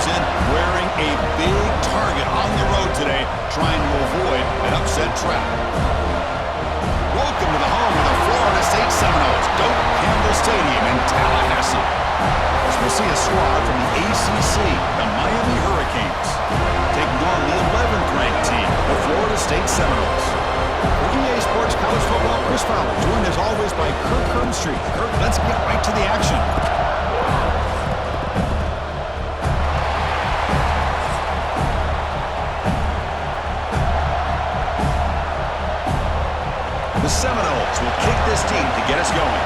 comes in wearing a big target on the road today, trying to avoid an upset trap. Welcome to the home of the Florida State Seminoles, Doak Campbell Stadium in Tallahassee. As we see a squad from the ACC, the Miami Hurricanes, taking on the 11th ranked team, the Florida State Seminoles. For EA Sports College Football, Chris Fowler, joined as always by Kirk Herbstreit. Kirk, let's get right to the action. The Seminoles will kick this team to get us going.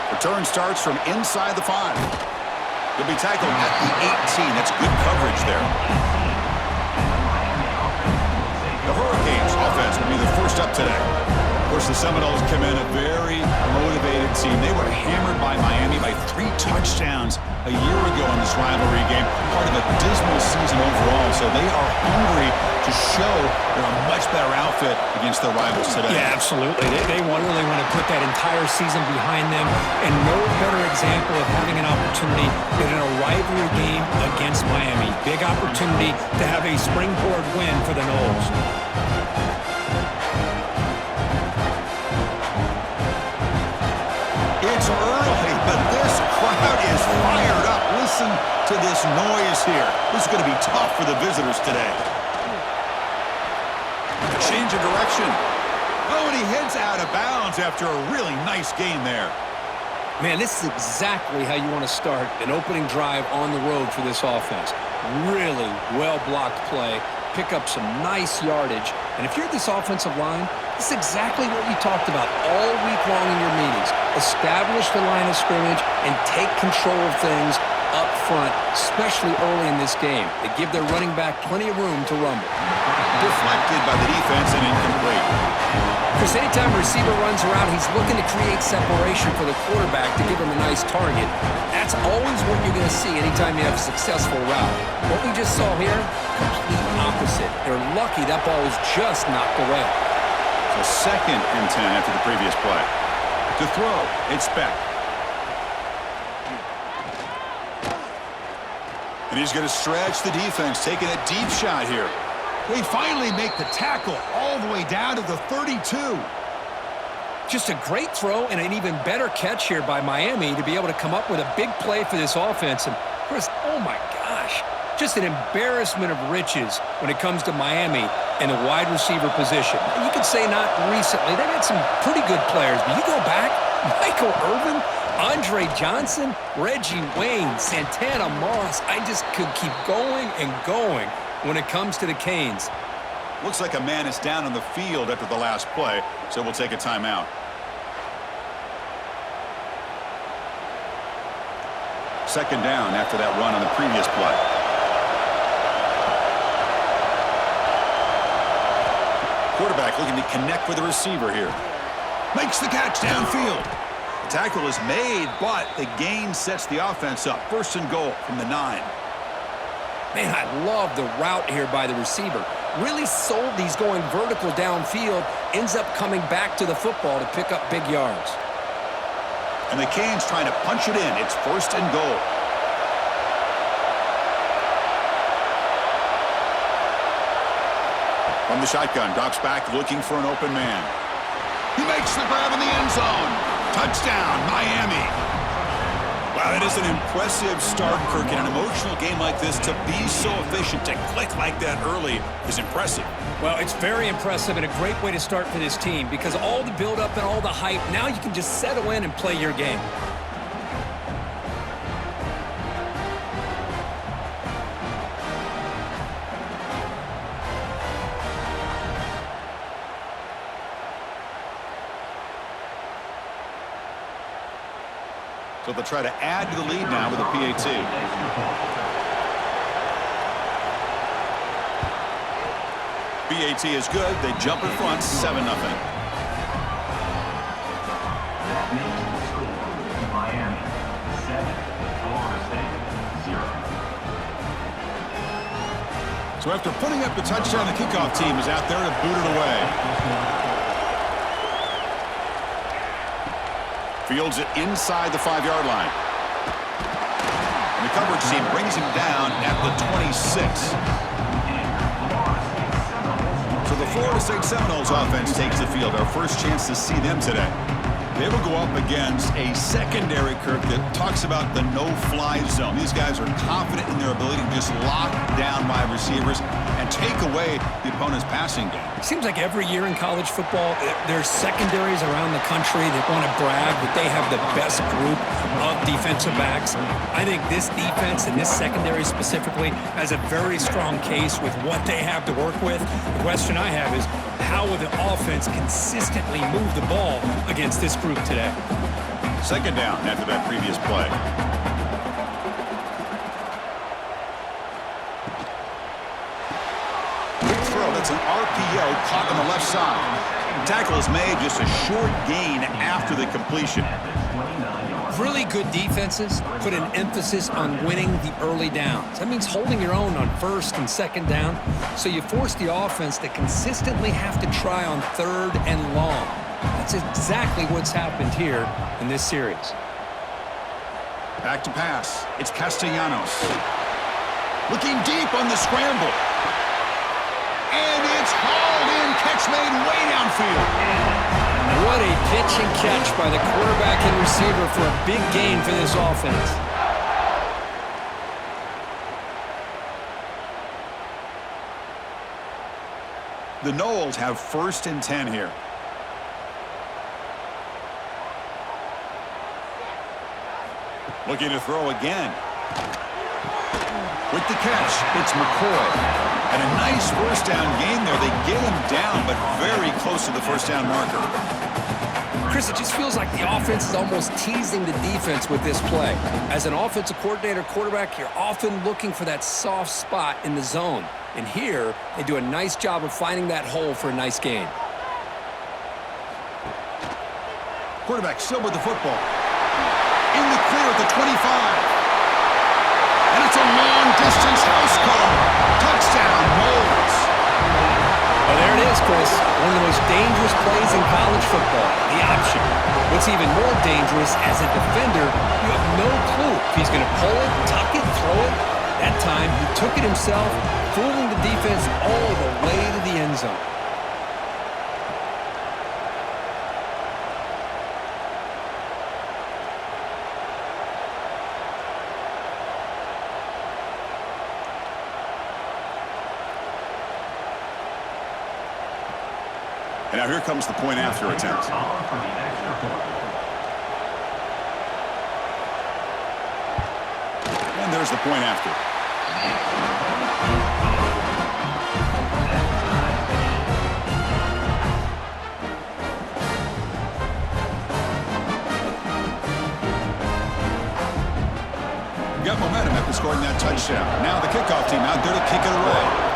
Return starts from inside the 5. He'll be tackled at the 18. That's good coverage there. The Hurricanes offense will be the first up today. Of course, the Seminoles come in a very motivated team. They were hammered by Miami by 3 touchdowns a year ago in this rivalry game, part of a dismal season overall. So they are hungry to show they're a much better outfit against their rivals today. Yeah, absolutely. They really want to put that entire season behind them, and no better example of having an opportunity than in a rivalry game against Miami. Big opportunity to have a springboard win for the Noles. It's early, but this crowd is fired up. Listen to this noise here. This is going to be tough for the visitors today. Change of direction. Oh, and he heads out of bounds after a really nice game there. Man, this is exactly how you want to start an opening drive on the road for this offense. Really well-blocked play, pick up some nice yardage, and if you're this offensive line, this is exactly what you talked about all week long in your meetings. Establish the line of scrimmage and take control of things up front, especially early in this game. They give their running back plenty of room to rumble. Deflected by the defense and incomplete. Chris, anytime a receiver runs around, he's looking to create separation for the quarterback to give him a nice target. That's always what you're going to see anytime you have a successful route. What we just saw here, complete opposite. They're lucky that ball was just knocked away. So 2nd and 10 after the previous play. To throw, it's Beck. And he's going to stretch the defense, taking a deep shot here. They finally make the tackle all the way down to the 32. Just a great throw and an even better catch here by Miami to be able to come up with a big play for this offense. And Chris, oh my gosh, just an embarrassment of riches when it comes to Miami and the wide receiver position. You could say not recently. They've had some pretty good players, but you go back, Michael Irvin, Andre Johnson, Reggie Wayne, Santana Moss. I just could keep going and going when it comes to the Canes. Looks like a man is down on the field after the last play, so we'll take a timeout. Second down after that run on the previous play. Quarterback looking to connect with the receiver here. Makes the catch downfield. The tackle is made, but the gain sets the offense up. 1st and goal from the 9. Man, I love the route here by the receiver. Really sold these going vertical downfield. Ends up coming back to the football to pick up big yards. And the Canes trying to punch it in. It's 1st and goal. From the shotgun, drops back looking for an open man. He makes the grab in the end zone. Touchdown, Miami. Wow, that is an impressive start, Kirk. In an emotional game like this, to be so efficient, to click like that early is impressive. Well, it's very impressive and a great way to start for this team because all the build-up and all the hype, now you can just settle in and play your game. So they'll try to add to the lead now with a PAT. PAT is good. They jump in front, 7-0. Miami, 7, Florida State, 0. So after putting up the touchdown, the kickoff team is out there to boot it away. Fields it inside the 5-yard line. And the coverage team brings him down at the 26. So the Florida State Seminoles offense takes the field. Our first chance to see them today. They will go up against a secondary, Kirk, that talks about the no-fly zone. These guys are confident in their ability to just lock down wide receivers and take away the opponent's passing game. Seems like every year in college football, there's secondaries around the country that want to brag that they have the best group of defensive backs. I think this defense and this secondary specifically has a very strong case with what they have to work with. The question I have is, how will the offense consistently move the ball against this group today? Second down after that previous play. Quick throw. That's an RPO caught on the left side. Tackle is made, just a short gain after the completion. Really good defenses put an emphasis on winning the early downs. That means holding your own on first and second down, so you force the offense to consistently have to try on third and long. That's exactly what's happened here in this series. Back to pass. It's Castellanos. Looking deep on the scramble. And it's hauled in. Catch made way downfield. What a pitch and catch by the quarterback and receiver for a big gain for this offense. The Noles have 1st and 10 here. Looking to throw again. With the catch, it's McCoy. And a nice first down gain there. They get him down, but very close to the first down marker. Chris, it just feels like the offense is almost teasing the defense with this play. As an offensive coordinator, quarterback, you're often looking for that soft spot in the zone. And here, they do a nice job of finding that hole for a nice gain. Quarterback still with the football. In the clear at the 25. And it's a long-distance house call. Touchdown, Noles. Well, there it is, Chris. One of the most dangerous plays in college football, the option. What's even more dangerous, as a defender, you have no clue if he's going to pull it, tuck it, throw it. That time, he took it himself, fooling the defense all the way to the end zone. And now here comes the point after attempt. And there's the point after. Got momentum after scoring that touchdown. Now the kickoff team out there to kick it away.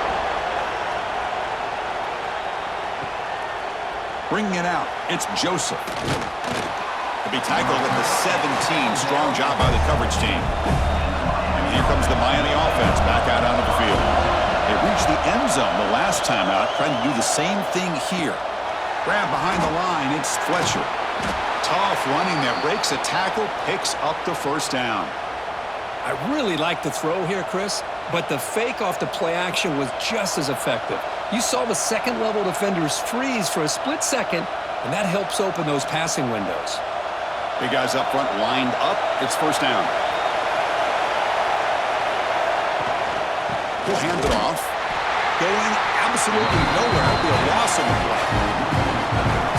Bringing it out, it's Joseph. To be tackled at the 17. Strong job by the coverage team. And here comes the Miami offense back out onto the field. They reached the end zone the last time out, trying to do the same thing here. Grab behind the line, it's Fletcher. Tough running there, breaks a tackle, picks up the first down. I really like the throw here, Chris, but the fake off the play action was just as effective. You saw the second-level defenders freeze for a split second, and that helps open those passing windows. Big guys up front lined up. It's first down. He'll hand it off. Going absolutely nowhere. That'll be a loss of the play.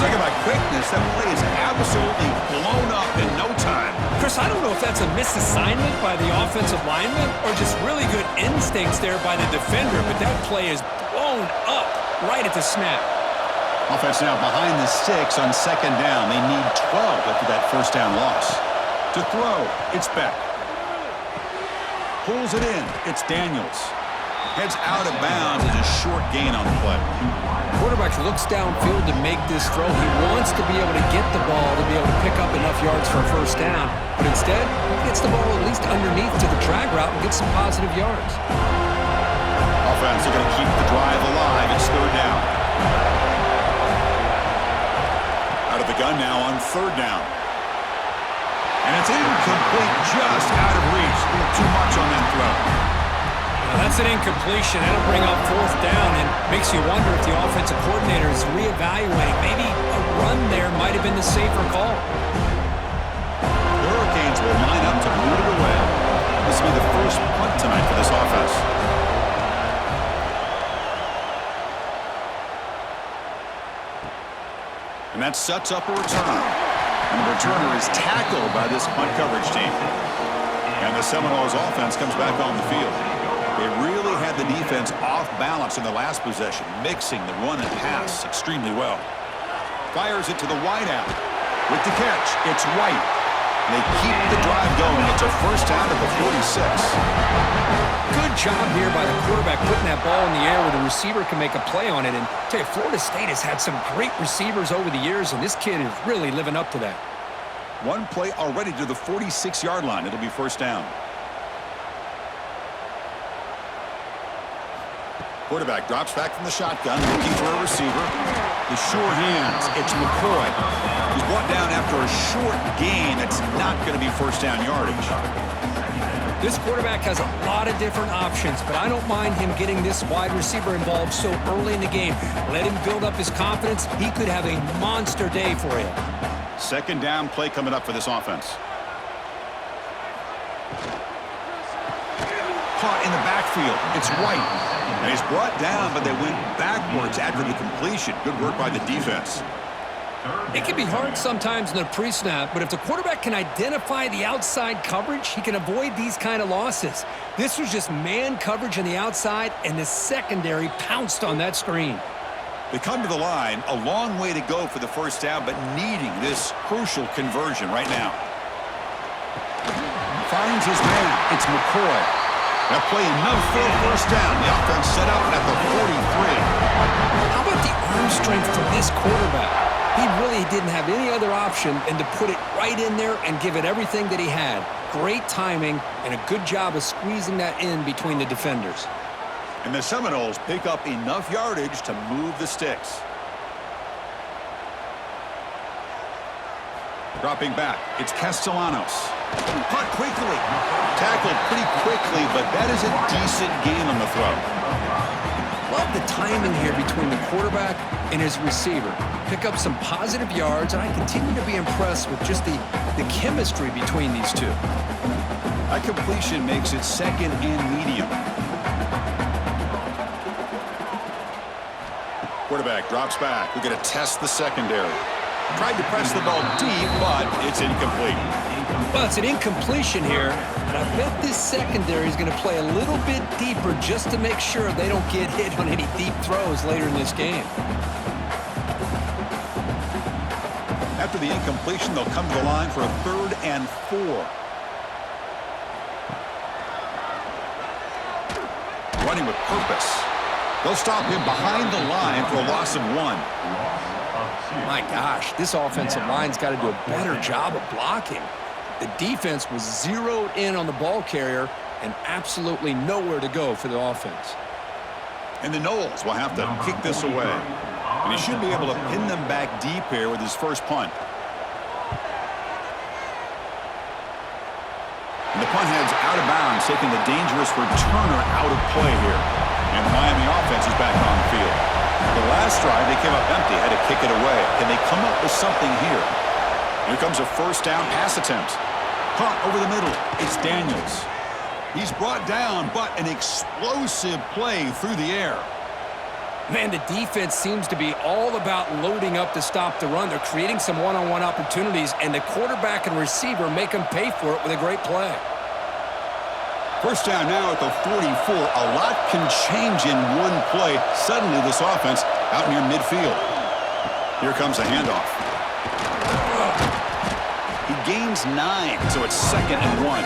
Talking about quickness, that play is absolutely blown up in no time. Chris, I don't know if that's a misassignment by the offensive lineman or just really good instincts there by the defender, but that play is blown up right at the snap. Offense now behind the 6 on second down. They need 12 after that first down loss. To throw, it's Beck. Pulls it in, it's Daniels. Heads out of bounds as a short gain on the play. Quarterback looks downfield to make this throw. He wants to be able to get the ball to be able to pick up enough yards for a first down, but instead, he gets the ball at least underneath to the drag route and gets some positive yards. Offense are going to keep the drive alive. It's third down. Out of the gun now on third down. And it's incomplete, just out of reach. A little too much on that throw. That's an incompletion. That'll bring up fourth down and makes you wonder if the offensive coordinator is reevaluating. Maybe a run there might have been the safer call. The Hurricanes will line up to move it away. This will be the first punt tonight for this offense. And that sets up a return. And the returner is tackled by this punt coverage team. And the Seminoles offense comes back on the field. They really had the defense off balance in the last possession, mixing the run and pass extremely well. Fires it to the wideout. With the catch, it's White. They keep the drive going. It's a first down at the 46. Good job here by the quarterback putting that ball in the air where the receiver can make a play on it. And I tell you, Florida State has had some great receivers over the years, and this kid is really living up to that. One play already to the 46-yard line. It'll be first down. Quarterback drops back from the shotgun, looking for a receiver. The sure hands, it's McCoy. He's brought down after a short gain. That's not going to be first down yardage. This quarterback has a lot of different options, but I don't mind him getting this wide receiver involved so early in the game. Let him build up his confidence. He could have a monster day for you. Second down play coming up for this offense. Caught in the backfield. It's White. And he's brought down, but they went backwards after the completion. Good work by the defense. It can be hard sometimes in the pre-snap, but if the quarterback can identify the outside coverage, he can avoid these kind of losses. This was just man coverage on the outside, and the secondary pounced on that screen. They come to the line, a long way to go for the first down, but needing this crucial conversion right now. Finds his man. It's McCoy. That play enough for a first down. The offense set up at the 43. How about the arm strength from this quarterback? He really didn't have any other option than to put it right in there and give it everything that he had. Great timing and a good job of squeezing that in between the defenders. And the Seminoles pick up enough yardage to move the sticks. Dropping back, it's Castellanos. Caught quickly. Tackled pretty quickly, but that is a decent gain on the throw. Love the timing here between the quarterback and his receiver. Pick up some positive yards, and I continue to be impressed with just the chemistry between these two. That completion makes it second and medium. Quarterback drops back. We're going to test the secondary. Tried to press the ball deep, but it's incomplete. Well, it's an incompletion here, and I bet this secondary is going to play a little bit deeper just to make sure they don't get hit on any deep throws later in this game. After the incompletion, they'll come to the line for a 3rd and 4. Running with purpose. They'll stop him behind the line for a loss of 1. My gosh, this offensive line's got to do a better job of blocking. The defense was zeroed in on the ball carrier and absolutely nowhere to go for the offense. And the Noles will have to kick this away. And he should be able to pin them back deep here with his first punt. And the punt heads out of bounds, taking the dangerous returner out of play here. And the Miami offense is back on the field. The last drive, they came up empty, had to kick it away. Can they come up with something here? Here comes a first down pass attempt. Caught over the middle. It's Daniels. He's brought down, but an explosive play through the air. Man, the defense seems to be all about loading up to stop the run. They're creating some one-on-one opportunities, and the quarterback and receiver make them pay for it with a great play. First down now at the 44. A lot can change in one play. Suddenly, this offense out near midfield. Here comes a handoff. He gains 9, so it's 2nd and 1.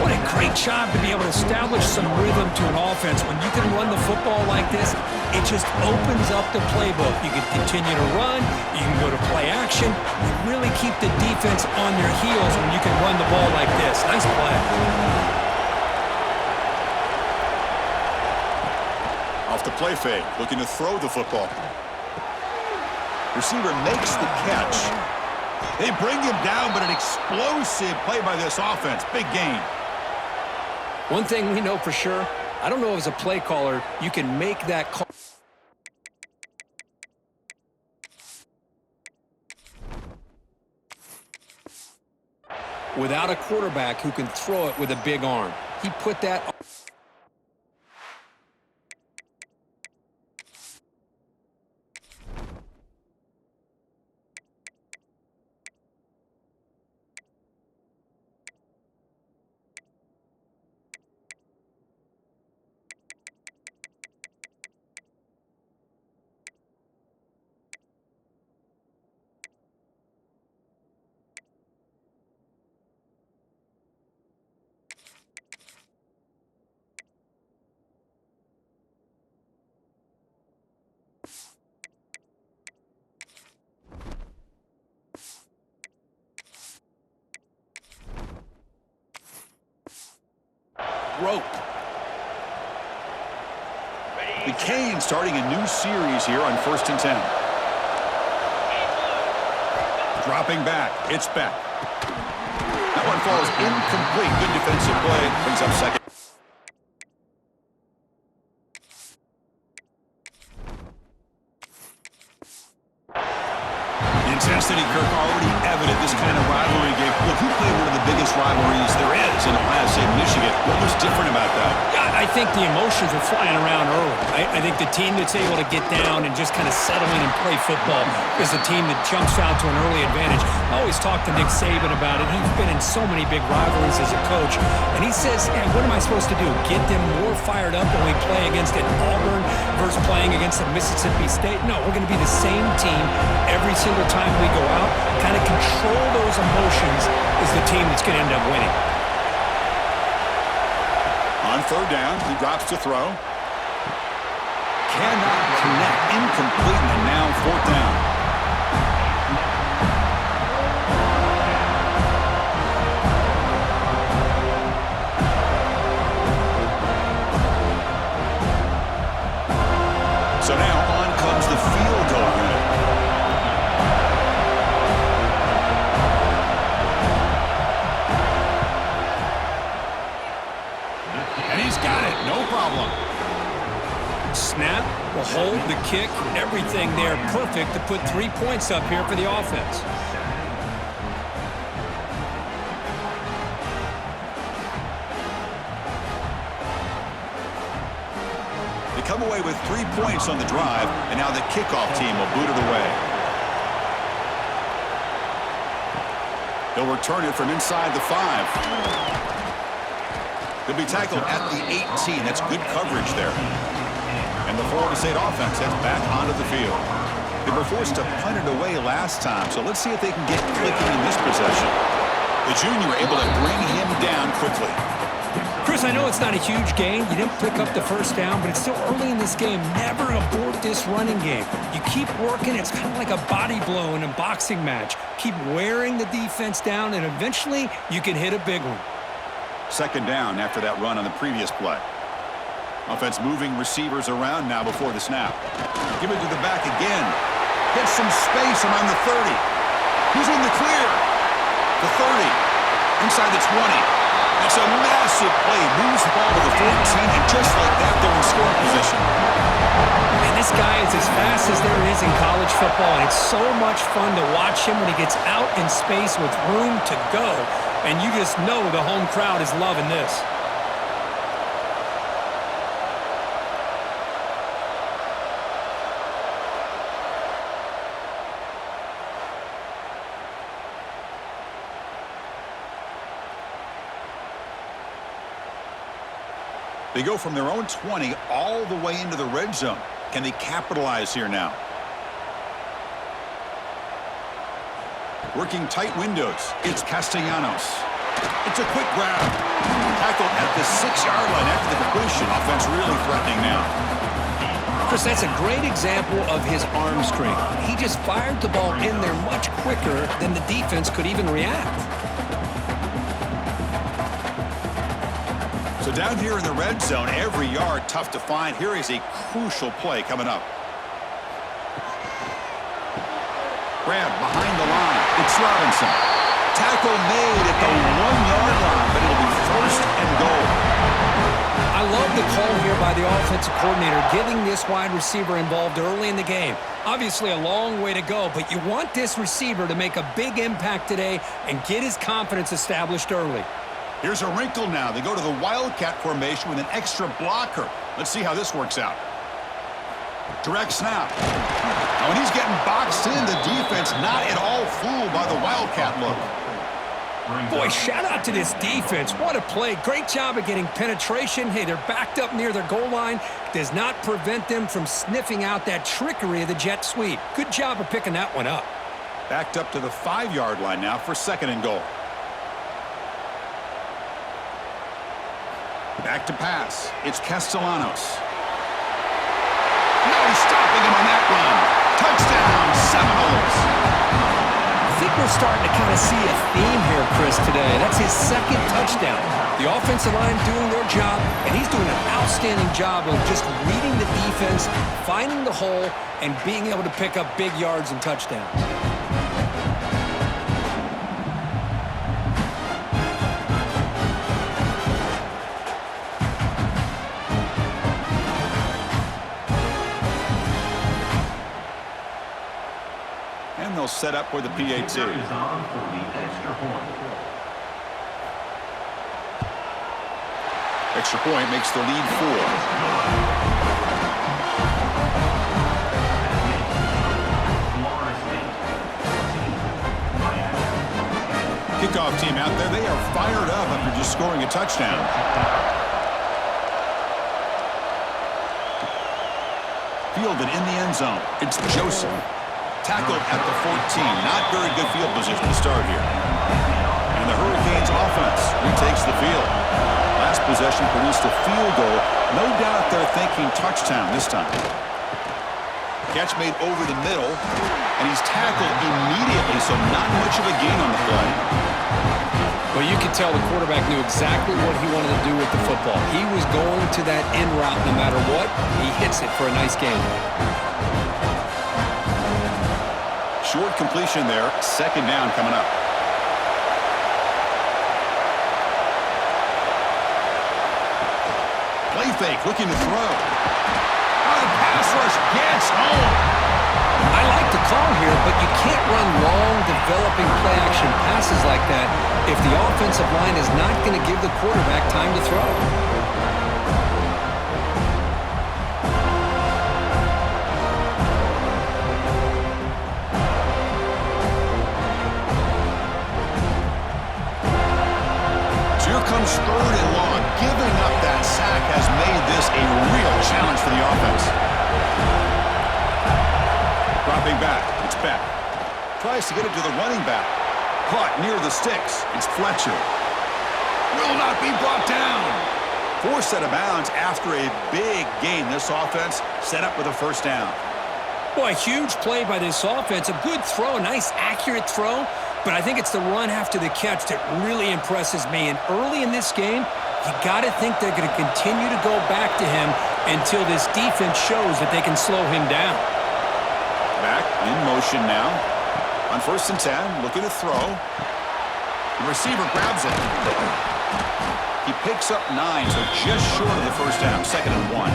What a great job to be able to establish some rhythm to an offense. When you can run the football like this, it just opens up the playbook. You can continue to run. You can go to play action. You really keep the defense on their heels when you can run the ball like this. Nice play. Off the play fake, looking to throw the football. Receiver makes the catch. They bring him down, but an explosive play by this offense. Big gain. One thing we know for sure, I don't know as a play caller, you can make that call. Without a quarterback who can throw it with a big arm. He put that... rope. The Canes starting a new series here on 1st and 10. Dropping back. It's back. That one falls incomplete. Good defensive play. Brings up second. Intensity, Kirk, already evident. This kind of rivalry game. Look, who played one of the biggest rivalries there is in Ohio State, Michigan? What was different about that? I think the emotions were flying around early. I think the team that's able to get down and just kind of settle in and play football is the team that jumps out to an early advantage. I always talk to Nick Saban about it. He's been in so many big rivalries as a coach, and he says, hey, what am I supposed to do? Get them more fired up when we play against an Auburn versus playing against a Mississippi State? No, we're going to be the same team every single time we go out. Kind of control those emotions is the team that's going to end up winning. On 3rd down, he drops to throw. Cannot connect. Incomplete, and now 4th down. So now on comes the field goal unit. And he's got it. No problem. Snap, the hold, the kick, everything there perfect to put 3 points up here for the offense. They come away with 3 points on the drive, and now the kickoff team will boot it away. They'll return it from inside the 5. He'll be tackled at the 18. That's good coverage there. And the Florida State offense heads back onto the field. They were forced to punt it away last time, so let's see if they can get clicking in this possession. The junior able to bring him down quickly. Chris, I know it's not a huge gain. You didn't pick up the 1st down, but it's still early in this game. Never abort this running game. You keep working. It's kind of like a body blow in a boxing match. Keep wearing the defense down, and eventually you can hit a big one. 2nd down after that run on the previous play. Offense moving receivers around now before the snap. Give it to the back again. Gets some space around the 30. He's in the clear. The 30. Inside the 20. That's a massive play. Moves the ball to the 14, and just like that, they're in scoring position. And this guy is as fast as there is in college football, and it's so much fun to watch him when he gets out in space with room to go. And you just know the home crowd is loving this. They go from their own 20 all the way into the red zone. Can they capitalize here now? Working tight windows. It's Castellanos. It's a quick grab. Tackled at the 6-yard line after the completion. Offense really threatening now. Chris, that's a great example of his arm strength. He just fired the ball in there much quicker than the defense could even react. So down here in the red zone, every yard tough to find. Here is a crucial play coming up. Grab behind the line. It's Robinson. Tackle made at the 1-yard line, but it'll be first and goal. I love the call here by the offensive coordinator, getting this wide receiver involved early in the game. Obviously a long way to go, but you want this receiver to make a big impact today and get his confidence established early. Here's a wrinkle now. They go to the Wildcat formation with an extra blocker. Let's see how this works out. Direct snap. Now when he's getting boxed in, the defense not at all fooled by the Wildcat look. Boy, shout out to this defense. What a play. Great job of getting penetration. Hey, they're backed up near their goal line. Does not prevent them from sniffing out that trickery of the jet sweep. Good job of picking that one up. Backed up to the 5-yard line now for second and goal. Back to pass. It's Castellanos. No stopping him on that run. Touchdown, Seminoles. I think we're starting to kind of see a theme here, Chris, today. That's his second touchdown. The offensive line doing their job, and he's doing an outstanding job of just reading the defense, finding the hole, and being able to pick up big yards and touchdowns. And they'll set up for the PAT. Is on for the extra point. Extra point makes the lead 4. Florida State 14, Miami. Kickoff team out there, they are fired up after just scoring a touchdown. Fielded in the end zone. It's Joseph. Tackled at the 14. Not very good field position to start here. And the Hurricanes offense retakes the field. Last possession produced a field goal. No doubt they're thinking touchdown this time. Catch made over the middle, and he's tackled immediately, so not much of a gain on the play. Well, you could tell the quarterback knew exactly what he wanted to do with the football. He was going to that end route no matter what. He hits it for a nice gain. Short completion there. Second down coming up. Play fake, looking to throw. Oh, the pass rush gets home. I like the call here, but you can't run long, developing play-action passes like that if the offensive line is not going to give the quarterback time to throw. Comes third and long. Giving up that sack has made this a real challenge for the offense. Dropping back. It's Beck. Tries to get it to the running back. Caught near the sticks. It's Fletcher. Will not be brought down. Forced out of bounds after a big gain. This offense set up with a first down. Boy, huge play by this offense. A good throw, a nice accurate throw. But I think it's the run after the catch that really impresses me. And early in this game, you got to think they're going to continue to go back to him until this defense shows that they can slow him down. Back in motion now. On 1st and 10, looking to throw. The receiver grabs it. He picks up 9, so just short of the first down. 2nd and 1.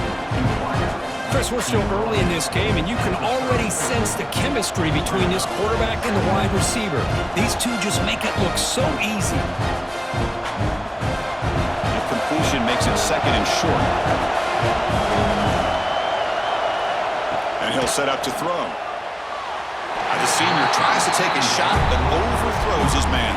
Chris, we're still early in this game, and you can already sense the chemistry between this quarterback and the wide receiver. These two just make it look so easy. The completion makes it 2nd and short. And he'll set up to throw. The senior tries to take a shot, but overthrows his man.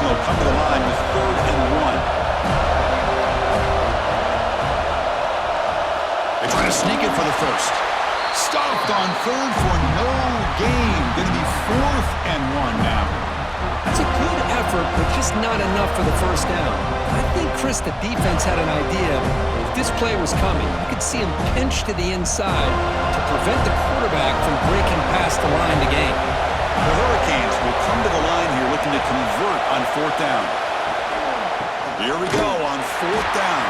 Come to the line with 3rd and 1. They try to sneak it for the first. Stopped on 3rd for no gain. Going to be 4th and 1 now. That's a good effort, but just not enough for the first down. I think, Chris, the defense had an idea. If this play was coming, you could see him pinch to the inside to prevent the quarterback from breaking past the line to gain. The Hurricanes will come to the line here looking to convert on fourth down. Here we go on fourth down.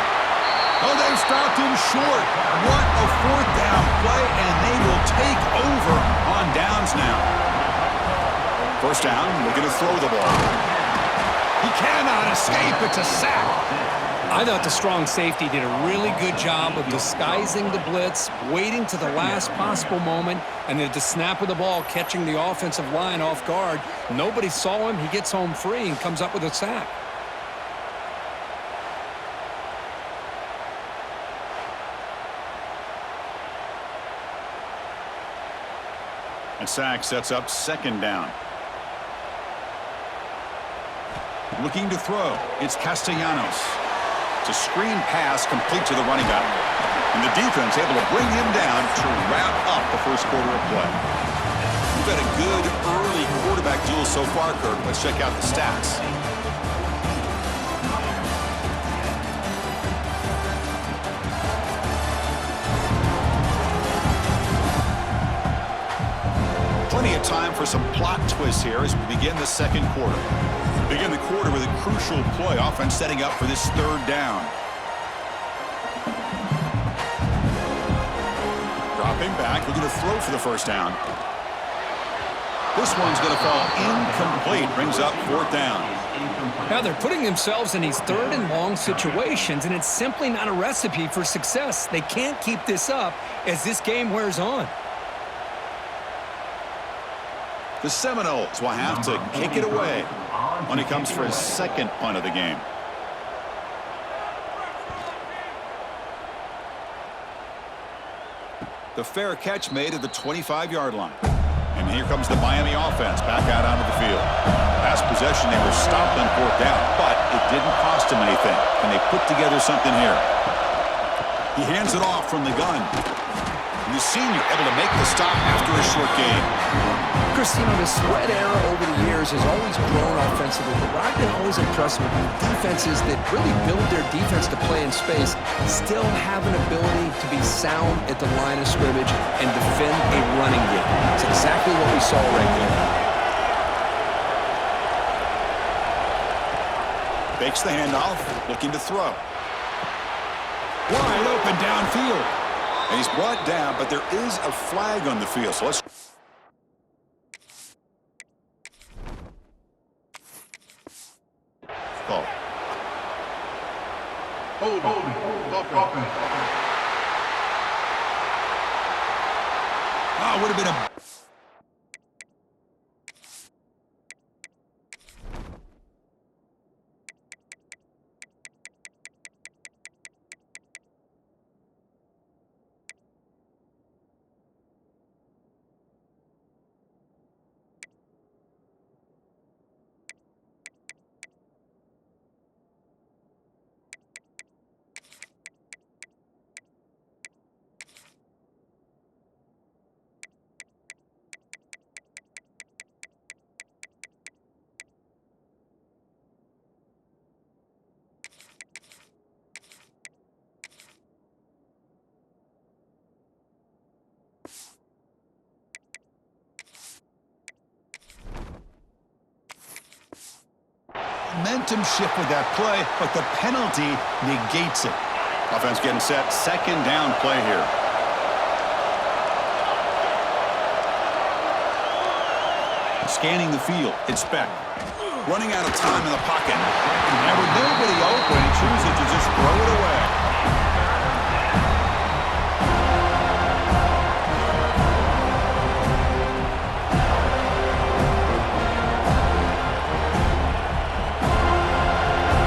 Oh, they've stopped him short. What a fourth down play, and they will take over on downs now. First down, looking to throw the ball. He cannot escape. It's a sack. I thought the strong safety did a really good job of disguising the blitz, waiting to the last possible moment, and then at the snap of the ball, catching the offensive line off guard. Nobody saw him. He gets home free and comes up with a sack. And sack sets up second down. Looking to throw. It's Castellanos. It's a screen pass complete to the running back. And the defense able to bring him down to wrap up the first quarter of play. We've had a good early quarterback duel so far, Kirk. Let's check out the stats. Plenty of time for some plot twists here as we begin the second quarter. Begin the quarter with a crucial play. Offense setting up for this third down. Dropping back. We're going to throw for the first down. This one's going to fall incomplete. Brings up fourth down. Now they're putting themselves in these third and long situations, and it's simply not a recipe for success. They can't keep this up as this game wears on. The Seminoles will have to kick it away when he comes for his second punt of the game. The fair catch made at the 25-yard line. And here comes the Miami offense back out onto the field. Last possession, they were stopped on fourth down, but it didn't cost them anything. Can they put together something here? He hands it off from the gun. And the senior able to make the stop after a short gain. Christine, the spread era over the years has always grown offensively, but what I've been always impressed with defenses that really build their defense to play in space still have an ability to be sound at the line of scrimmage and defend a running game. It's exactly what we saw right there. Fakes the handoff, looking to throw. Wide open downfield. And he's brought down, but there is a flag on the field, so let's... Oh, would have been a... Momentum shift with that play, but the penalty negates it. Offense getting set. Second down play here. Scanning the field. Inspect. Running out of time in the pocket. And with nobody open, he chooses to just throw it away.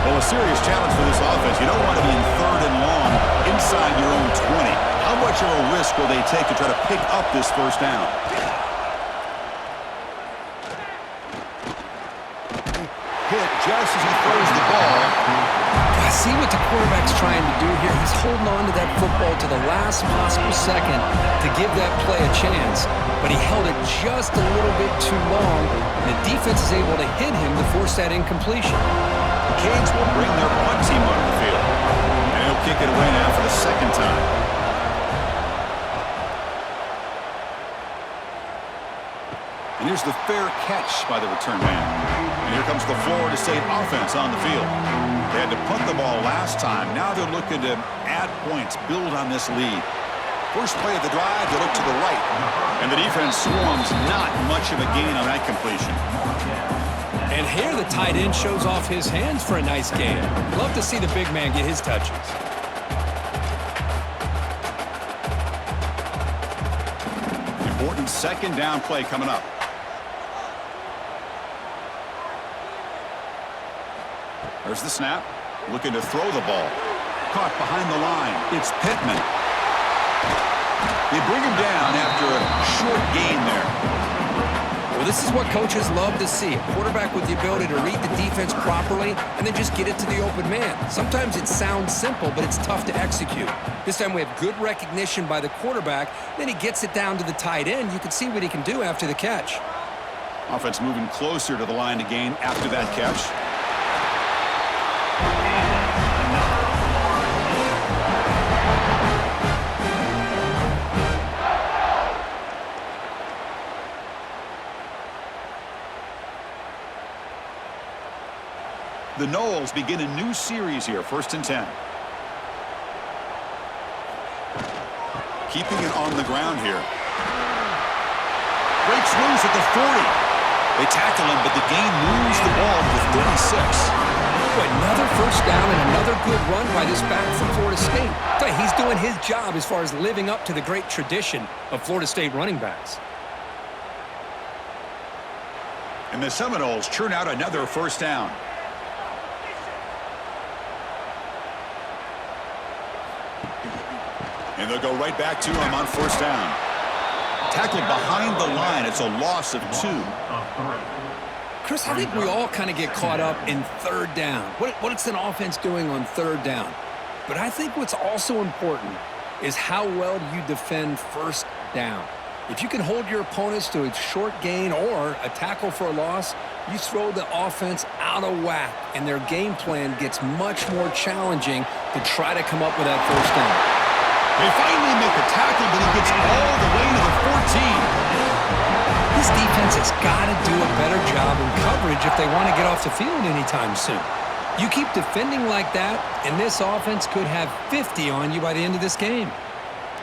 A serious challenge for this offense. You don't want to be in third and long inside your own 20. How much of a risk will they take to try to pick up this first down? Hit just as he throws the ball. I see what the quarterback's trying to do here. He's holding on to that football to the last possible second to give that play a chance. But he held it just a little bit too long. And the defense is able to hit him to force that incompletion. Canes will bring their punt team onto the field. And he'll kick it away now for the second time. And here's the fair catch by the return man. And here comes the Florida State offense on the field. They had to punt the ball last time. Now they're looking to add points, build on this lead. First play of the drive, they look to the right. And the defense swarms, not much of a gain on that completion. And here the tight end shows off his hands for a nice gain. Love to see the big man get his touches. Important second down play coming up. There's the snap. Looking to throw the ball. Caught behind the line. It's Pittman. They bring him down after a short gain there. Well, this is what coaches love to see. A quarterback with the ability to read the defense properly and then just get it to the open man. Sometimes it sounds simple, but it's tough to execute. This time we have good recognition by the quarterback. Then he gets it down to the tight end. You can see what he can do after the catch. Offense moving closer to the line to gain after that catch. The Noles begin a new series here, 1st and 10. Keeping it on the ground here. Breaks loose at the 40. They tackle him, but the gain moves the ball to the 36. Another first down and another good run by this back from Florida State. He's doing his job as far as living up to the great tradition of Florida State running backs. And the Seminoles churn out another first down. And they'll go right back to him on first down. Tackled behind the line. It's a loss of 2. Chris, I think we all kind of get caught up in third down. What's an offense doing on third down? But I think what's also important is how well you defend first down. If you can hold your opponents to a short gain or a tackle for a loss, you throw the offense out of whack, and their game plan gets much more challenging to try to come up with that first down. They finally make the tackle, but he gets all the way to the 14. This defense has got to do a better job in coverage if they want to get off the field anytime soon. You keep defending like that, and this offense could have 50 on you by the end of this game.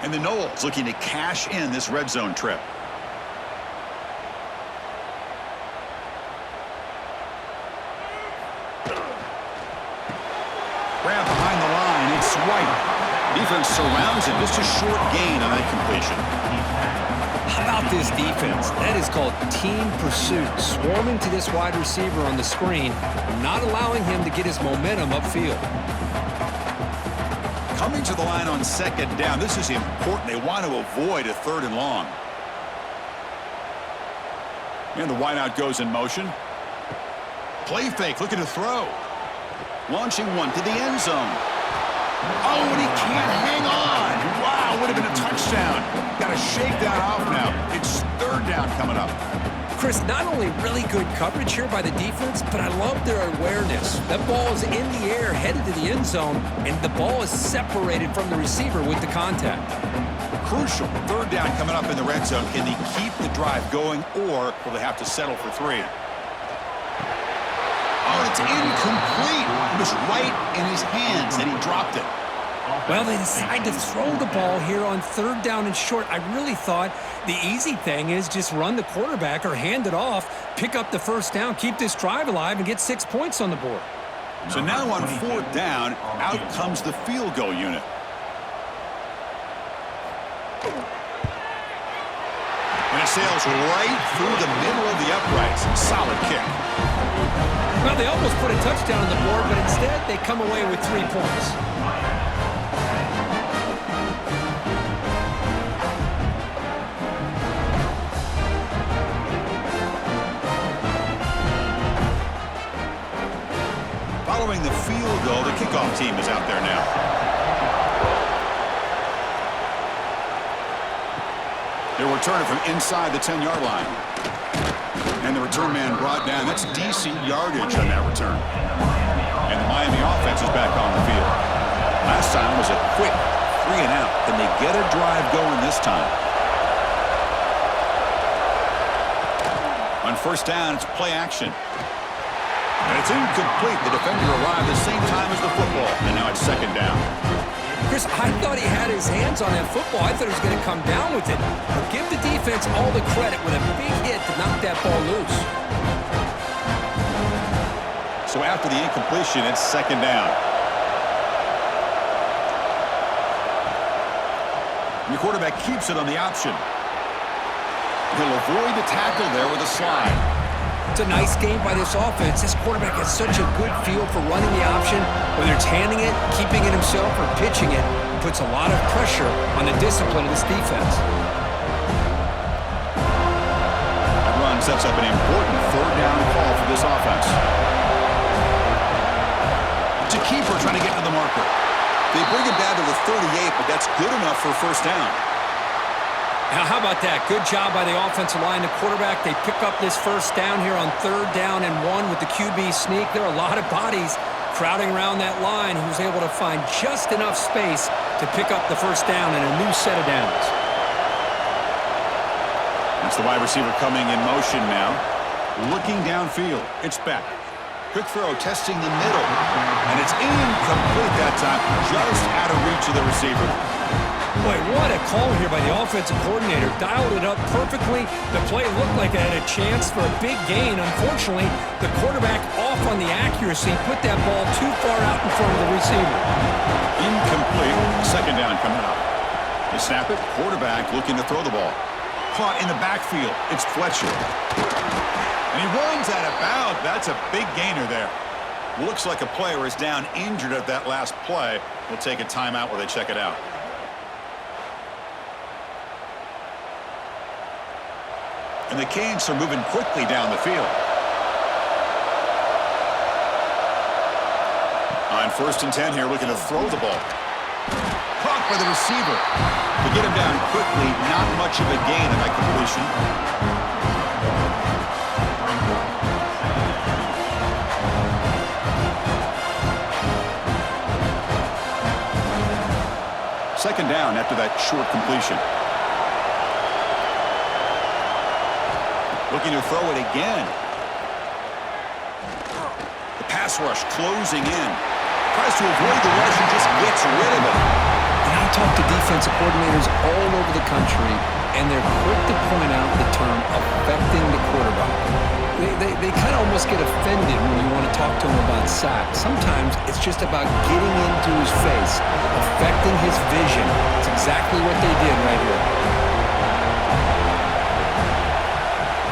And the Noles looking to cash in this red zone trip. Grab behind the line. It's White. Defense surrounds him. Just a short gain on that completion. How about this defense? That is called team pursuit. Swarming to this wide receiver on the screen, not allowing him to get his momentum upfield. Coming to the line on second down. This is important. They want to avoid a 3rd and long. And the wideout goes in motion. Play fake, looking to throw. Launching one to the end zone. Oh, and he can't hang on. Wow, would have been a touchdown. Got to shake that off now. It's 3rd down coming up. Chris, not only really good coverage here by the defense, but I love their awareness. That ball is in the air, headed to the end zone, and the ball is separated from the receiver with the contact. Crucial. 3rd down coming up in the red zone. Can they keep the drive going, or will they have to settle for 3? Oh, it's incomplete. It was right in his hands, and he dropped it. Well, they decide to throw the ball here on 3rd down and short. I really thought the easy thing is just run the quarterback or hand it off, pick up the first down, keep this drive alive, and get 6 points on the board. So now on 4th down, out comes the field goal unit. And it sails right through the middle of the uprights. Solid kick. Well, they almost put a touchdown on the board, but instead they come away with 3 points. Following the field goal, the kickoff team is out there now. They'll return it from inside the 10-yard line. And the return man brought down. That's decent yardage on that return. And the Miami offense is back on the field. Last time was a quick 3 and out. Can they get a drive going this time? On first down, it's play action. And it's incomplete. The defender arrived the same time as the football, and now it's second down. Chris, I thought he had his hands on that football. I thought he was going to come down with it. But give the defense all the credit with a big hit to knock that ball loose. So after the incompletion, it's second down. And the quarterback keeps it on the option. He'll avoid the tackle there with a slide. It's a nice game by this offense. This quarterback has such a good feel for running the option. Whether it's handing it, keeping it himself, or pitching it, puts a lot of pressure on the discipline of this defense. That run sets up an important third down call for this offense. It's a keeper trying to get to the marker. They bring it down to the 38, but that's good enough for first down. Now, how about that? Good job by the offensive line. The quarterback, they pick up this first down here on third down and 1 with the QB sneak. There are a lot of bodies crowding around that line. He was able to find just enough space to pick up the first down and a new set of downs. That's the wide receiver coming in motion now. Looking downfield. It's back. Quick throw, testing the middle. And it's incomplete that time. Just out of reach of the receiver. Boy, what a call here by the offensive coordinator. Dialed it up perfectly. The play looked like it had a chance for a big gain. Unfortunately, the quarterback off on the accuracy, put that ball too far out in front of the receiver. Incomplete. Second down coming up. They snap it. Quarterback looking to throw the ball. Caught in the backfield. It's Fletcher. And he runs out of bounds. That's a big gainer there. Looks like a player is down injured at that last play. We'll take a timeout while they check it out. And the Canes are moving quickly down the field. On first and 10 here, looking to throw the ball. Caught by the receiver. To get him down quickly, not much of a gain in that completion. Second down after that short completion. Looking to throw it again. The pass rush closing in. Tries to avoid the rush and just gets rid of it. And I talk to defensive coordinators all over the country, and they're quick to point out the term affecting the quarterback. They kind of almost get offended when you want to talk to them about sacks. Sometimes it's just about getting into his face, affecting his vision. It's exactly what they did right here.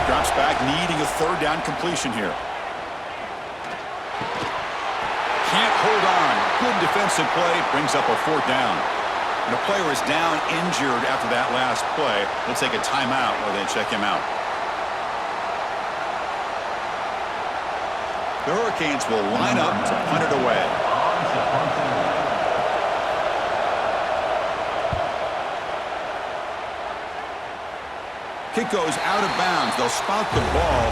Drops back, needing a third down completion here. Can't hold on. Good defensive play. Brings up a fourth down. And the player is down injured after that last play. We'll take a timeout while they check him out. The Hurricanes will line up to punt it away. Kick goes out of bounds. They'll spot the ball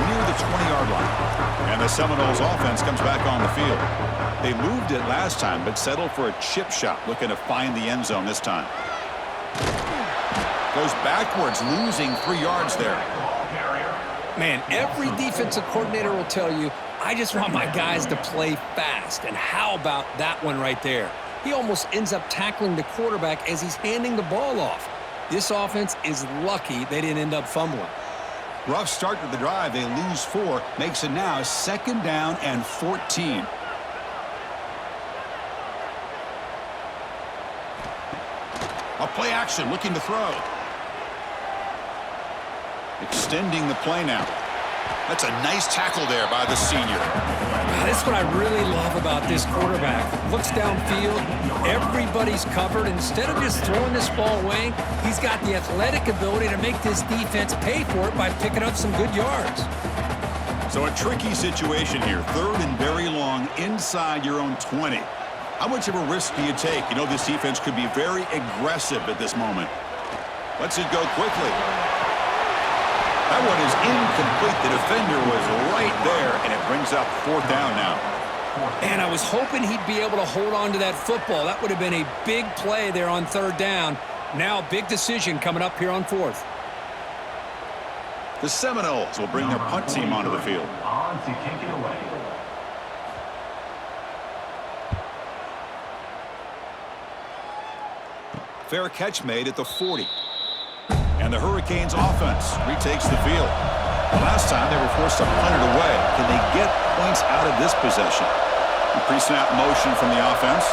near the 20-yard line. And the Seminoles offense comes back on the field. They moved it last time, but settled for a chip shot, looking to find the end zone this time. Goes backwards, losing 3 yards there. Man, every defensive coordinator will tell you, I just want my guys to play fast. And how about that one right there? He almost ends up tackling the quarterback as he's handing the ball off. This offense is lucky they didn't end up fumbling. Rough start to the drive. They lose 4. Makes it now second down and 14. A play action, looking to throw. Extending the play now. That's a nice tackle there by the senior. That's what I really love about this quarterback. Looks downfield, everybody's covered. Instead of just throwing this ball away, he's got the athletic ability to make this defense pay for it by picking up some good yards. So a tricky situation here. Third and very long inside your own 20. How much of a risk do you take? You know this defense could be very aggressive at this moment. Lets it go quickly. That one is incomplete. The defender was right there, and it brings up fourth down now. And I was hoping he'd be able to hold on to that football. That would have been a big play there on third down. Now a big decision coming up here on fourth. The Seminoles will bring their punt team onto the field. On to kick it away. Fair catch made at the 40. And the Hurricanes offense retakes the field. The last time they were forced to punt it away. Can they get points out of this possession? The pre-snap motion from the offense.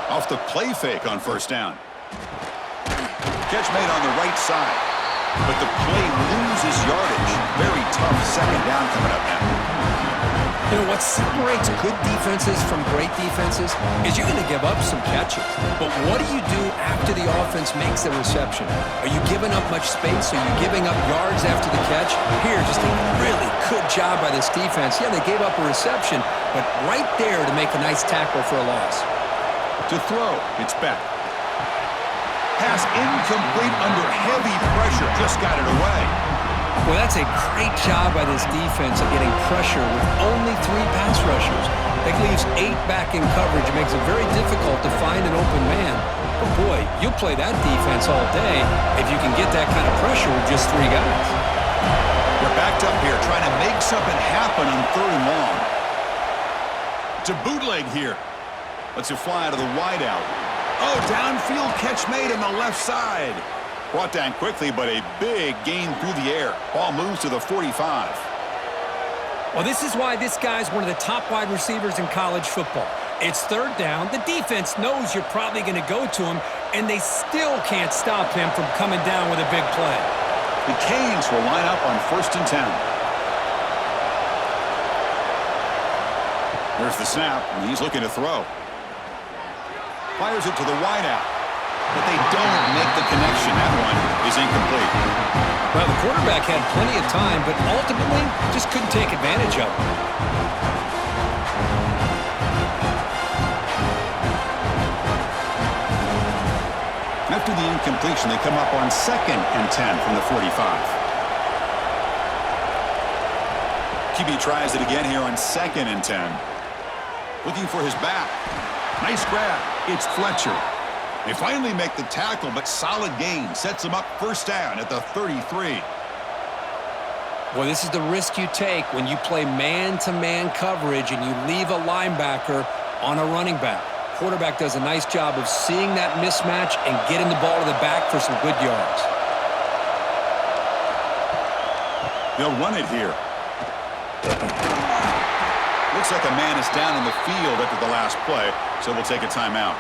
Off the play fake on first down. Catch made on the right side. But the play loses yardage. Very tough second down coming up now. You know, what separates good defenses from great defenses is you're going to give up some catches. But what do you do after the offense makes the reception? Are you giving up much space? Are you giving up yards after the catch? Here, just a really good job by this defense. Yeah, they gave up a reception, but right there to make a nice tackle for a loss. To throw, it's back. Pass incomplete under heavy pressure. Just got it away. Well, that's a great job by this defense of getting pressure with only 3 pass rushers. That leaves 8 back in coverage. It makes it very difficult to find an open man. But boy, you'll play that defense all day if you can get that kind of pressure with just 3 guys. They're backed up here trying to make something happen on 3rd and long. To bootleg here. Lets it fly out of the wideout. Oh, downfield catch made on the left side. Brought down quickly, but a big gain through the air. Ball moves to the 45. Well, this is why this guy's one of the top wide receivers in college football. It's 3rd down. The defense knows you're probably going to go to him, and they still can't stop him from coming down with a big play. The Canes will line up on 1st and 10. There's the snap, and he's looking to throw. Fires it to the wideout. But they don't make the connection. That one is incomplete. Well, the quarterback had plenty of time, but ultimately just couldn't take advantage of it. After the incompletion, they come up on 2nd and 10 from the 45. QB tries it again here on 2nd and 10. Looking for his back. Nice grab. It's Fletcher. They finally make the tackle, but solid gain. Sets them up 1st down at the 33. Well, this is the risk you take when you play man-to-man coverage and you leave a linebacker on a running back. Quarterback does a nice job of seeing that mismatch and getting the ball to the back for some good yards. They'll run it here. Looks like a man is down in the field after the last play, so we'll take a timeout.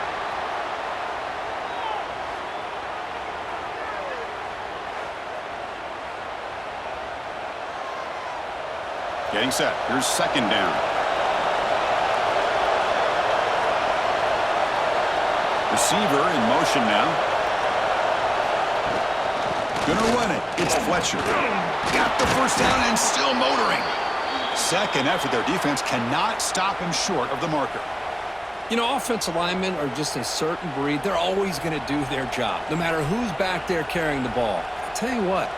Getting set. Here's 2nd down. Receiver in motion now. Gonna run it. It's Fletcher. Got the 1st down and still motoring. 2nd after their defense cannot stop him short of the marker. You know, offensive linemen are just a certain breed. They're always going to do their job, no matter who's back there carrying the ball. I'll tell you what,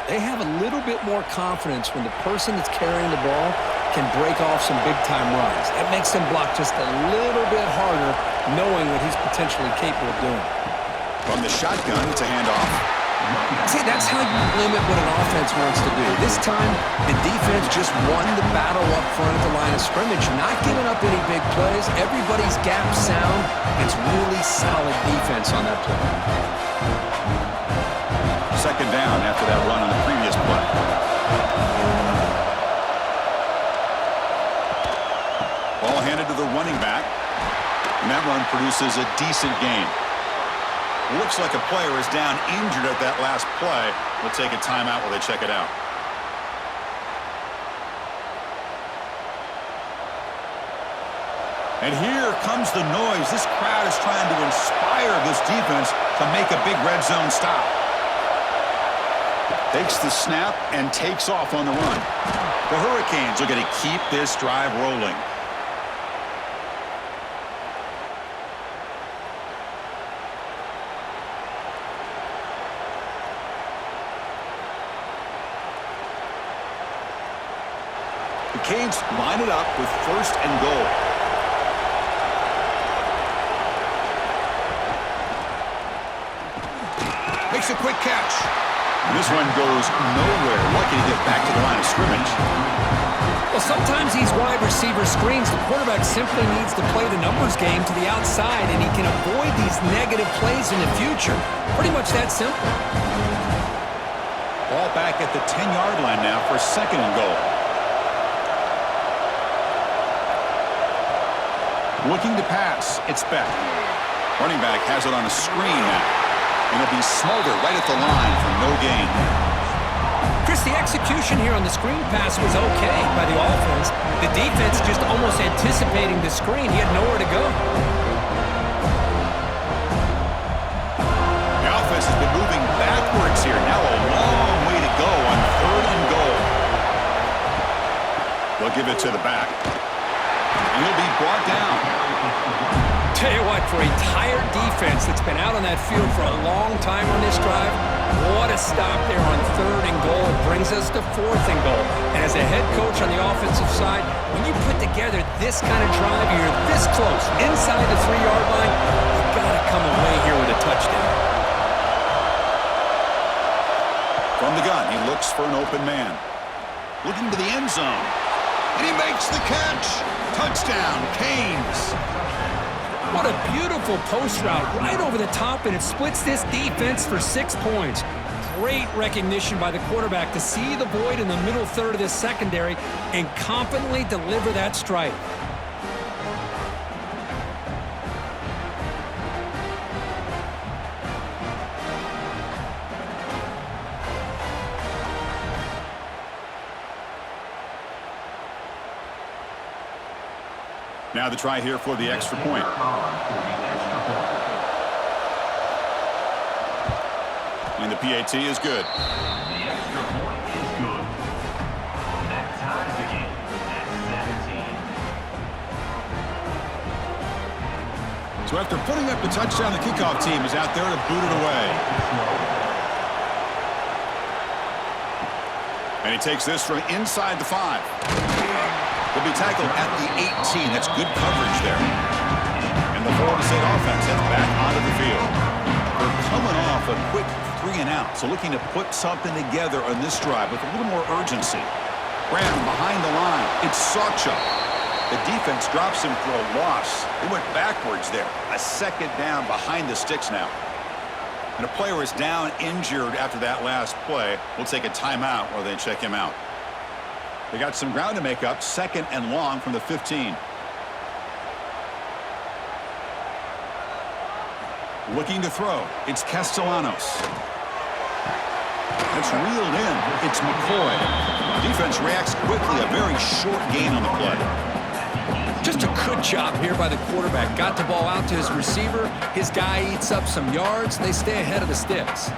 they have a little bit more confidence when the person that's carrying the ball can break off some big-time runs. That makes them block just a little bit harder, knowing what he's potentially capable of doing. From the shotgun, it's a handoff. See, that's how you limit what an offense wants to do. This time, the defense just won the battle up front at the line of scrimmage, not giving up any big plays. Everybody's gap sound. It's really solid defense on that play. 2nd down after that run on the previous play. Ball handed to the running back, and that run produces a decent gain. Looks like a player is down injured at that last play. We'll take a timeout while they check it out. And here comes the noise. This crowd is trying to inspire this defense to make a big red zone stop. Takes the snap and takes off on the run. The Hurricanes are going to keep this drive rolling. The Canes line it up with 1st and goal. Makes a quick catch. This one goes nowhere. Lucky to get back to the line of scrimmage. Well, sometimes these wide receiver screens, the quarterback simply needs to play the numbers game to the outside, and he can avoid these negative plays in the future. Pretty much that simple. Ball back at the 10-yard line now for 2nd and goal. Looking to pass. It's Beck. Running back has it on a screen now. And it'll be Smolder right at the line for no gain. Chris, the execution here on the screen pass was okay by the offense. The defense just almost anticipating the screen. He had nowhere to go. The offense has been moving backwards here. Now a long way to go on 3rd and goal. They'll give it to the back. And he'll be brought down. Tell you what, for a tired defense that's been out on that field for a long time on this drive, what a stop there on 3rd and goal. It brings us to 4th and goal. And as a head coach on the offensive side, when you put together this kind of drive, you're this close, inside the 3-yard line, you've got to come away here with a touchdown. From the gun, he looks for an open man. Looking to the end zone. And he makes the catch. Touchdown, Canes. What a beautiful post route right over the top, and it splits this defense for 6 points. Great recognition by the quarterback to see the void in the middle third of this secondary and confidently deliver that strike. Now the try here for the extra point. And the PAT is good. The extra point is good. That ties the game at 17. So after putting up the touchdown, the kickoff team is out there to boot it away. And he takes this from inside the 5. Will be tackled at the 18. That's good coverage there. And the Florida State offense heads back onto the field. They're coming off a quick 3 and out, so looking to put something together on this drive with a little more urgency. Graham behind the line. It's Sawchuk. The defense drops him for a loss. They went backwards there. A 2nd down behind the sticks now. And a player is down injured after that last play. We'll take a timeout while they check him out. They got some ground to make up, 2nd and long from the 15. Looking to throw. It's Castellanos. That's reeled in. It's McCoy. Defense reacts quickly. A very short gain on the play. Just a good job here by the quarterback. Got the ball out to his receiver. His guy eats up some yards. They stay ahead of the sticks.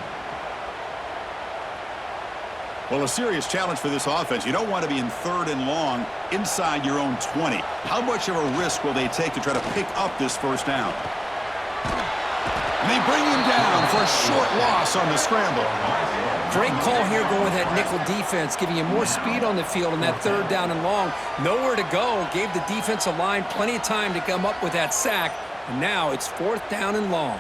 Well, a serious challenge for this offense. You don't want to be in 3rd and long inside your own 20. How much of a risk will they take to try to pick up this 1st down? And they bring him down for a short loss on the scramble. Great call here going with that nickel defense, giving you more speed on the field on that 3rd down and long. Nowhere to go. Gave the defensive line plenty of time to come up with that sack. And now it's 4th down and long.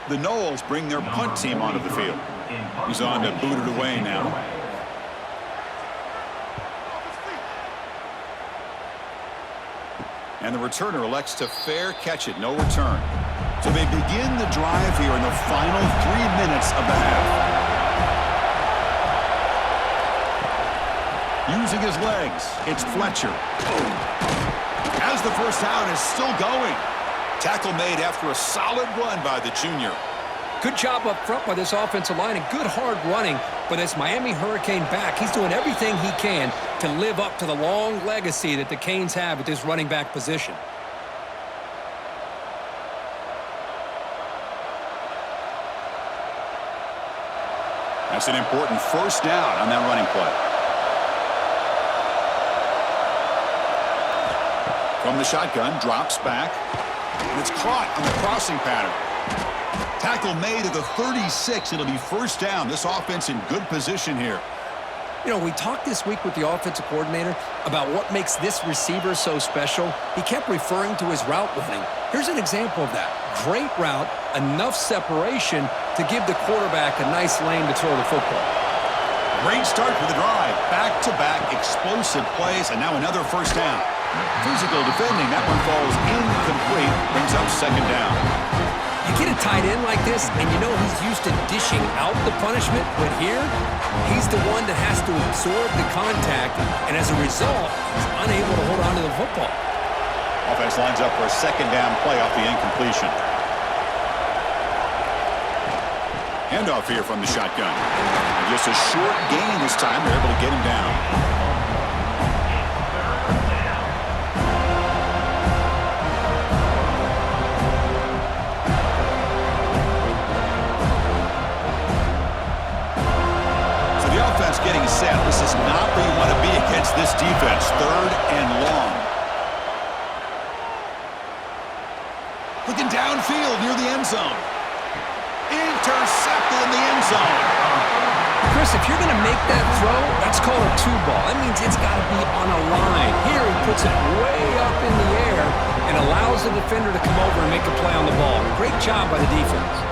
The Noles bring their punt team onto the field. He's on to boot it away now. And the returner elects to fair catch it, no return. So they begin the drive here in the final 3 minutes of the half. Using his legs, it's Fletcher. As the 1st down is still going. Tackle made after a solid run by the junior. Good job up front by this offensive line and good hard running. But this Miami Hurricane back, he's doing everything he can to live up to the long legacy that the Canes have at this running back position. That's an important 1st down on that running play. From the shotgun, drops back. And it's caught on the crossing pattern. Tackle made at the 36. It'll be 1st down. This offense in good position here. You know, we talked this week with the offensive coordinator about what makes this receiver so special. He kept referring to his route running. Here's an example of that. Great route, enough separation to give the quarterback a nice lane to throw the football. Great start for the drive. Back-to-back explosive plays, and now another first down. Physical defending. That one falls incomplete. Brings up second down. You get a tight end like this, and you know he's used to dishing out the punishment, but here, he's the one that has to absorb the contact, and as a result, he's unable to hold on to the football. Offense lines up for a second down play off the incompletion. Handoff here from the shotgun. And just a short gain this time. They're able to get him down. Getting set. This is not where you want to be against this defense. Third and long. Looking downfield near the end zone. Intercepted in the end zone. Chris, if you're going to make that throw, that's called a two ball. That means it's got to be on a line. Here he puts it way up in the air and allows the defender to come over and make a play on the ball. Great job by the defense.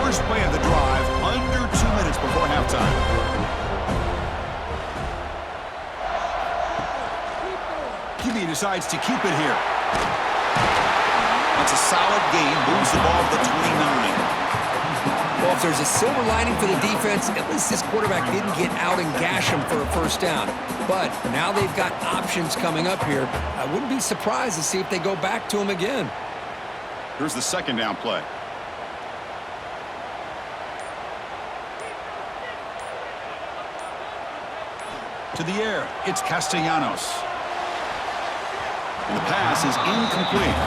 First play of the drive, under 2 minutes before halftime. QB decides to keep it here. That's a solid gain, moves the ball to the 29. Well, if there's a silver lining for the defense, at least this quarterback didn't get out and gash him for a first down. But now they've got options coming up here. I wouldn't be surprised to see if they go back to him again. Here's the second down play. To the air, it's Castellanos. And the pass is incomplete.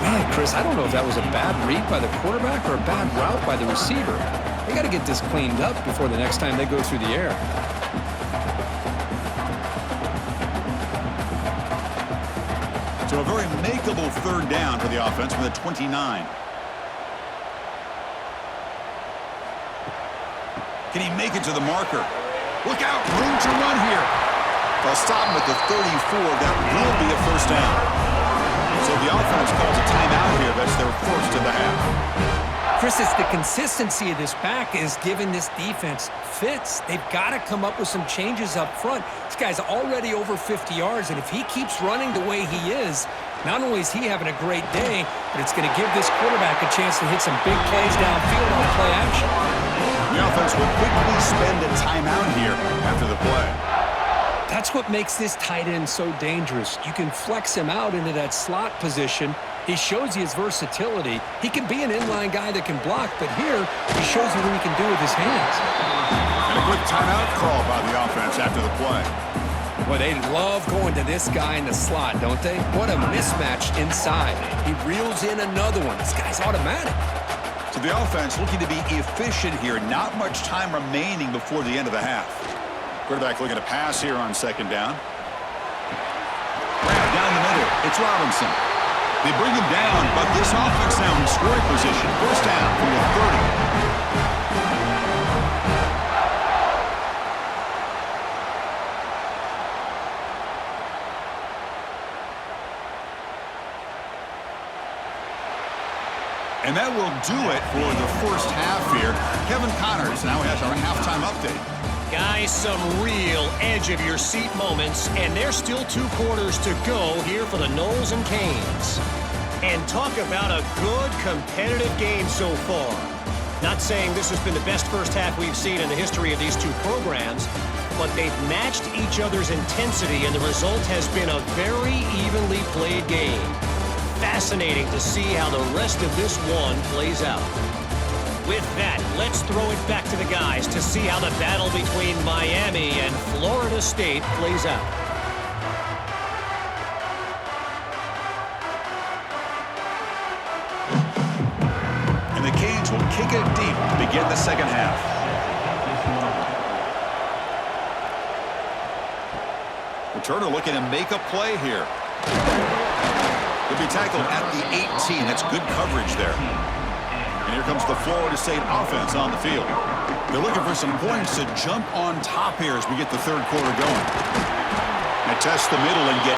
Man, Chris, I don't know if that was a bad read by the quarterback or a bad route by the receiver. They got to get this cleaned up before the next time they go through the air. So a very makeable third down for the offense from the 29. Can he make it to the marker? Look out, room to run here. They'll stop him at the 34. That will be a first down. So the offense calls a timeout here. That's their first of the half. Chris, it's the consistency of this back is giving this defense fits. They've got to come up with some changes up front. This guy's already over 50 yards, and if he keeps running the way he is, not only is he having a great day, but it's going to give this quarterback a chance to hit some big plays downfield on play action. The offense will quickly spend a timeout here after the play. That's what makes this tight end so dangerous. You can flex him out into that slot position. He shows you his versatility. He can be an inline guy that can block, but here he shows you what he can do with his hands. And a quick timeout call by the offense after the play. Well, they love going to this guy in the slot, don't they? What a mismatch inside. He reels in another one. This guy's automatic. So the offense looking to be efficient here. Not much time remaining before the end of the half. Quarterback looking to pass here on second down. Grab down the middle. It's Robinson. They bring him down, but this offense now in scoring position. First down from the 30. And that will do it for the first half here. Kevin Connors now has our halftime update. Guys, some real edge-of-your-seat moments, and there's still 2 quarters to go here for the Noles and Canes. And talk about a good, competitive game so far. Not saying this has been the best first half we've seen in the history of these 2 programs, but they've matched each other's intensity, and the result has been a very evenly played game. Fascinating to see how the rest of this one plays out. With that, let's throw it back to the guys to see how the battle between Miami and Florida State plays out. And the Canes will kick it deep to begin the second half. The Returner looking to make a play here. He'll be tackled at the 18. That's good coverage there. And here comes the Florida State offense on the field. They're looking for some points to jump on top here as we get the third quarter going. Now test the middle and get